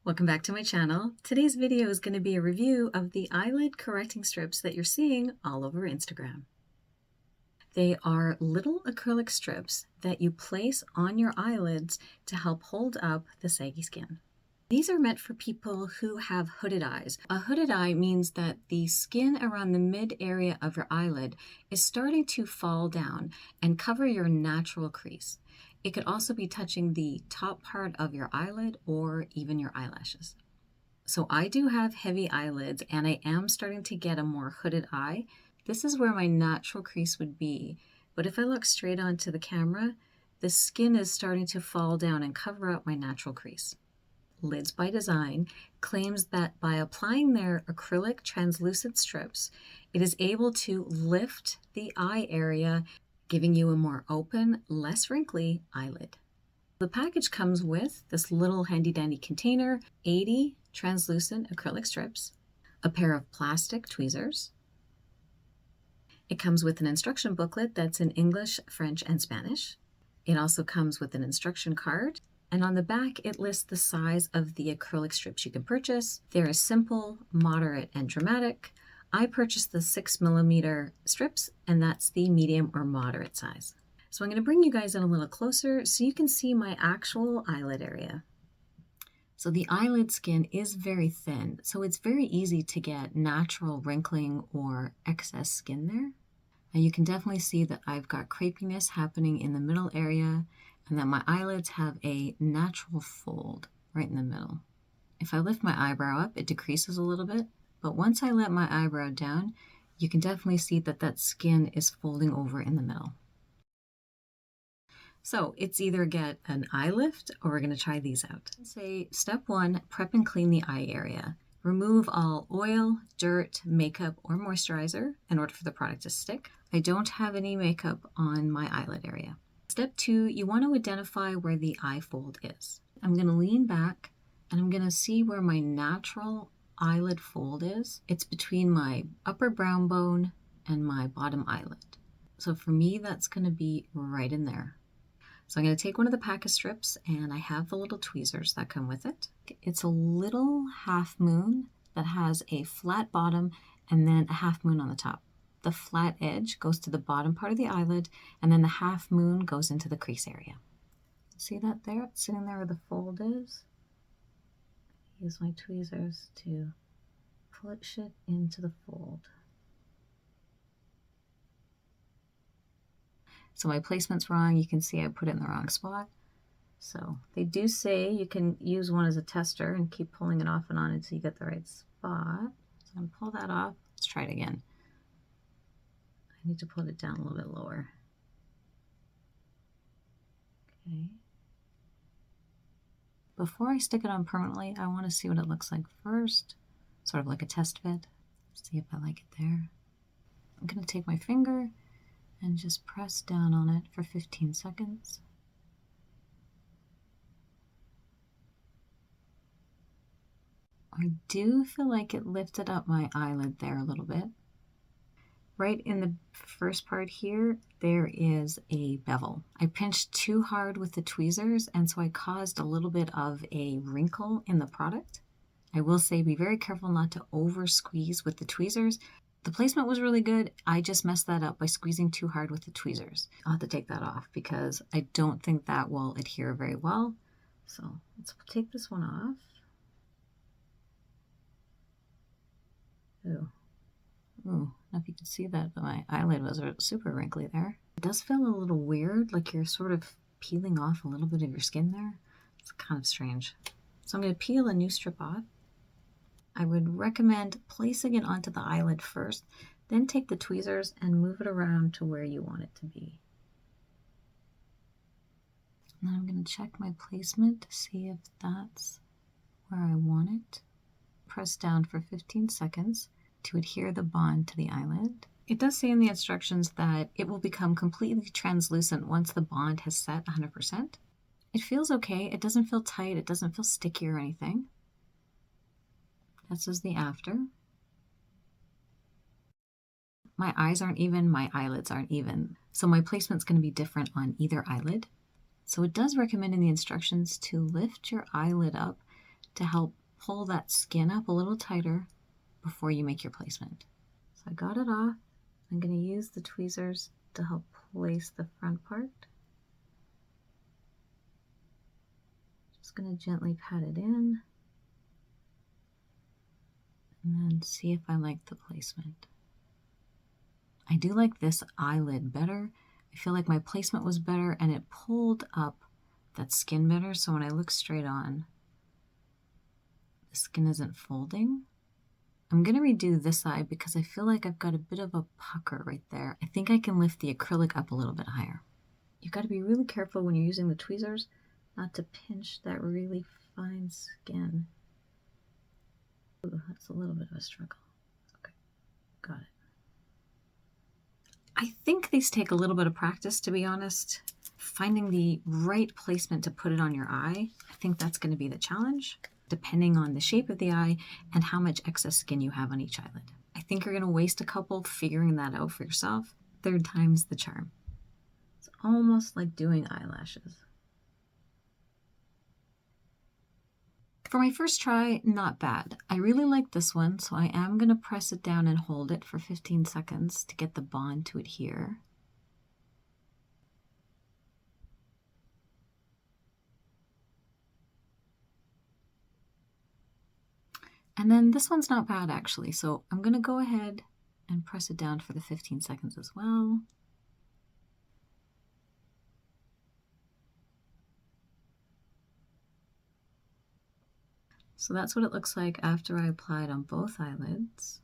Welcome back to my channel. Today's video is going to be a review of the eyelid correcting strips that you're seeing all over Instagram. They are little acrylic strips that you place on your eyelids to help hold up the saggy skin. These are meant for people who have hooded eyes. A hooded eye means that the skin around the mid area of your eyelid is starting to fall down and cover your natural crease. It could also be touching the top part of your eyelid or even your eyelashes. So I do have heavy eyelids and I am starting to get a more hooded eye. This is where my natural crease would be, but if I look straight onto the camera, the skin is starting to fall down and cover up my natural crease. Lids by Design claims that by applying their acrylic translucent strips, it is able to lift the eye area, giving you a more open, less wrinkly eyelid. The package comes with this little handy dandy container, 80 translucent acrylic strips, a pair of plastic tweezers. It comes with an instruction booklet that's in English, French, and Spanish. It also comes with an instruction card, and on the back it lists the size of the acrylic strips you can purchase. There is simple, moderate, and dramatic. I purchased the 6mm strips, and that's the medium or moderate size. So I'm going to bring you guys in a little closer so you can see my actual eyelid area. So the eyelid skin is very thin, so it's very easy to get natural wrinkling or excess skin there. And you can definitely see that I've got crepiness happening in the middle area and that my eyelids have a natural fold right in the middle. If I lift my eyebrow up, it decreases a little bit. But once I let my eyebrow down, you can definitely see that that skin is folding over in the middle. So it's either get an eye lift or we're going to try these out. Say step 1, prep and clean the eye area. Remove all oil, dirt, makeup, or moisturizer in order for the product to stick. I don't have any makeup on my eyelid area. Step 2, you want to identify where the eye fold is. I'm going to lean back and I'm going to see where my natural eyelid fold is. It's between my upper brow bone and my bottom eyelid. So for me, that's going to be right in there. So I'm going to take one of the pack of strips, and I have the little tweezers that come with it. It's a little half moon that has a flat bottom and then a half moon on the top. The flat edge goes to the bottom part of the eyelid, and then the half moon goes into the crease area. See that there? It's sitting there where the fold is. Use my tweezers to push it into the fold. So my placement's wrong. You can see I put it in the wrong spot. So they do say you can use one as a tester and keep pulling it off and on until you get the right spot. So I'm going to pull that off. Let's try it again. I need to put it down a little bit lower. Okay. Before I stick it on permanently, I want to see what it looks like first, sort of like a test fit. See if I like it there. I'm going to take my finger and just press down on it for 15 seconds. I do feel like it lifted up my eyelid there a little bit. Right in the first part here, there is a bevel. I pinched too hard with the tweezers, and so I caused a little bit of a wrinkle in the product. I will say be very careful not to over squeeze with the tweezers. The placement was really good. I just messed that up by squeezing too hard with the tweezers. I'll have to take that off because I don't think that will adhere very well. So let's take this one off. Ooh. Ooh, I don't know if you can see that, but my eyelid was super wrinkly there. It does feel a little weird, like you're sort of peeling off a little bit of your skin there. It's kind of strange. So I'm going to peel a new strip off. I would recommend placing it onto the eyelid first, then take the tweezers and move it around to where you want it to be. And then I'm going to check my placement to see if that's where I want it. Press down for 15 seconds to adhere the bond to the eyelid. It does say in the instructions that it will become completely translucent once the bond has set 100%. It feels okay. It doesn't feel tight. It doesn't feel sticky or anything. This is the after. My eyes aren't even, my eyelids aren't even. So my placement's going to be different on either eyelid. So it does recommend in the instructions to lift your eyelid up to help pull that skin up a little tighter before you make your placement. So I got it off. I'm going to use the tweezers to help place the front part. Just going to gently pat it in and then see if I like the placement. I do like this eyelid better. I feel like my placement was better and it pulled up that skin better, so when I look straight on, the skin isn't folding. I'm going to redo this side because I feel like I've got a bit of a pucker right there. I think I can lift the acrylic up a little bit higher. You've got to be really careful when you're using the tweezers not to pinch that really fine skin. Ooh, that's a little bit of a struggle. Okay, got it. I think these take a little bit of practice, to be honest. Finding the right placement to put it on your eye, I think that's going to be the challenge, depending on the shape of the eye and how much excess skin you have on each eyelid. I think you're going to waste a couple figuring that out for yourself. Third time's the charm. It's almost like doing eyelashes. For my first try, not bad. I really like this one, so I am going to press it down and hold it for 15 seconds to get the bond to adhere. And then this one's not bad actually, so I'm going to go ahead and press it down for the 15 seconds as well. So that's what it looks like after I applied on both eyelids.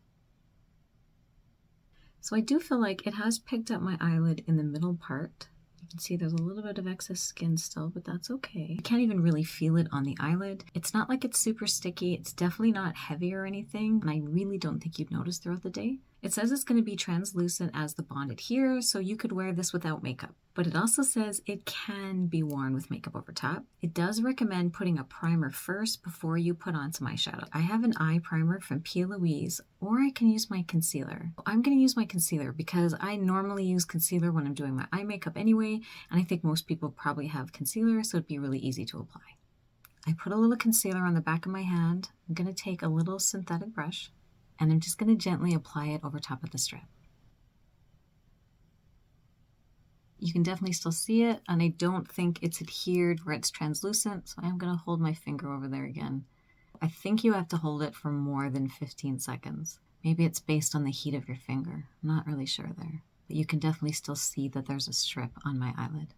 So I do feel like it has picked up my eyelid in the middle part. You can see there's a little bit of excess skin still, but that's okay. I can't even really feel it on the eyelid. It's not like it's super sticky. It's definitely not heavy or anything, and I really don't think you'd notice throughout the day. It says it's going to be translucent as the bond adheres, so you could wear this without makeup. But it also says it can be worn with makeup over top. It does recommend putting a primer first before you put on some eyeshadow. I have an eye primer from P. Louise, or I can use my concealer. I'm going to use my concealer because I normally use concealer when I'm doing my eye makeup anyway, and I think most people probably have concealer, so it'd be really easy to apply. I put a little concealer on the back of my hand. I'm going to take a little synthetic brush, and I'm just going to gently apply it over top of the strip. You can definitely still see it, and I don't think it's adhered where it's translucent, so I'm going to hold my finger over there again. I think you have to hold it for more than 15 seconds. Maybe it's based on the heat of your finger. I'm not really sure there, but you can definitely still see that there's a strip on my eyelid.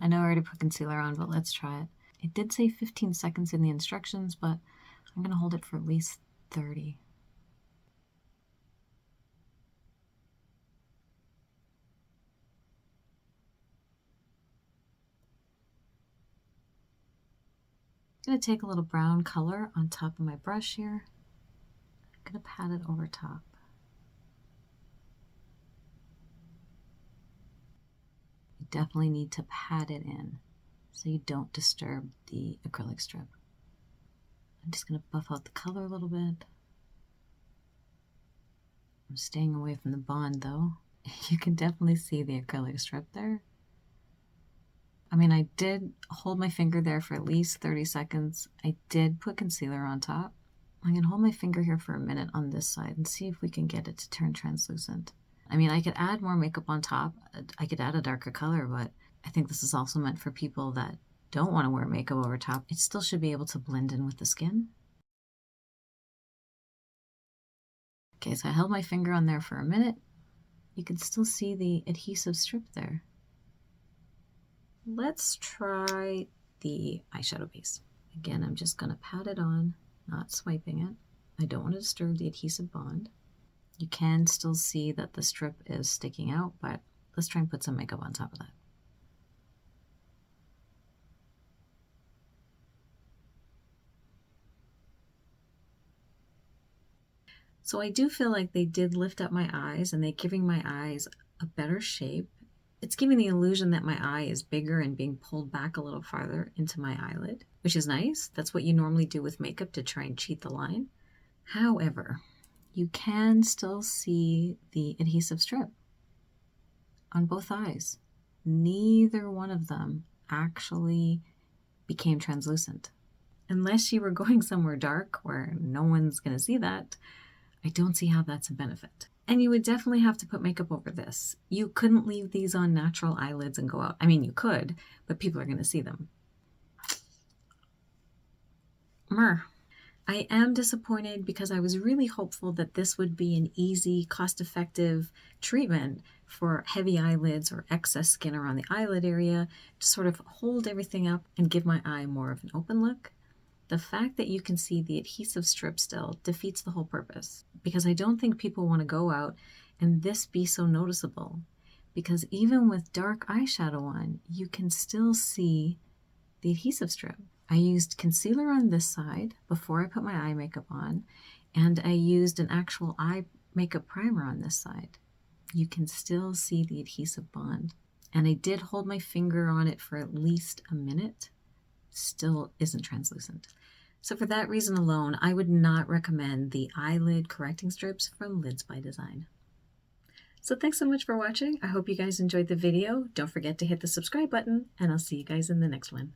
I know I already put concealer on, but let's try it. It did say 15 seconds in the instructions, but I'm going to hold it for at least 30. I'm going to take a little brown color on top of my brush here. I'm going to pat it over top. You definitely need to pat it in so you don't disturb the acrylic strip. I'm just going to buff out the color a little bit. I'm staying away from the bond though. You can definitely see the acrylic strip there. I mean, I did hold my finger there for at least 30 seconds. I did put concealer on top. I'm going to hold my finger here for a minute on this side and see if we can get it to turn translucent. I mean, I could add more makeup on top. I could add a darker color, but I think this is also meant for people that don't want to wear makeup over top. It still should be able to blend in with the skin. Okay, so I held my finger on there for a minute. You can still see the adhesive strip there. Let's try the eyeshadow base. Again, I'm just going to pat it on, not swiping it. I don't want to disturb the adhesive bond. You can still see that the strip is sticking out, but let's try and put some makeup on top of that. So I do feel like they did lift up my eyes, and they're giving my eyes a better shape. It's giving the illusion that my eye is bigger and being pulled back a little farther into my eyelid, which is nice. That's what you normally do with makeup to try and cheat the line. However, you can still see the adhesive strip. on both eyes. Neither one of them actually became translucent. Unless you were going somewhere dark where no one's going to see that, I don't see how that's a benefit. And you would definitely have to put makeup over this. You couldn't leave these on natural eyelids and go out. I mean, you could, but people are going to see them. I am disappointed because I was really hopeful that this would be an easy, cost-effective treatment for heavy eyelids or excess skin around the eyelid area to sort of hold everything up and give my eye more of an open look. The fact that you can see the adhesive strip still defeats the whole purpose, because I don't think people want to go out and this be so noticeable, because even with dark eyeshadow on, you can still see the adhesive strip. I used concealer on this side before I put my eye makeup on, and I used an actual eye makeup primer on this side. You can still see the adhesive bond. And I did hold my finger on it for at least a minute. Still isn't translucent. So for that reason alone, I would not recommend the eyelid correcting strips from Lids by Design. So thanks so much for watching. I hope you guys enjoyed the video. Don't forget to hit the subscribe button, and I'll see you guys in the next one.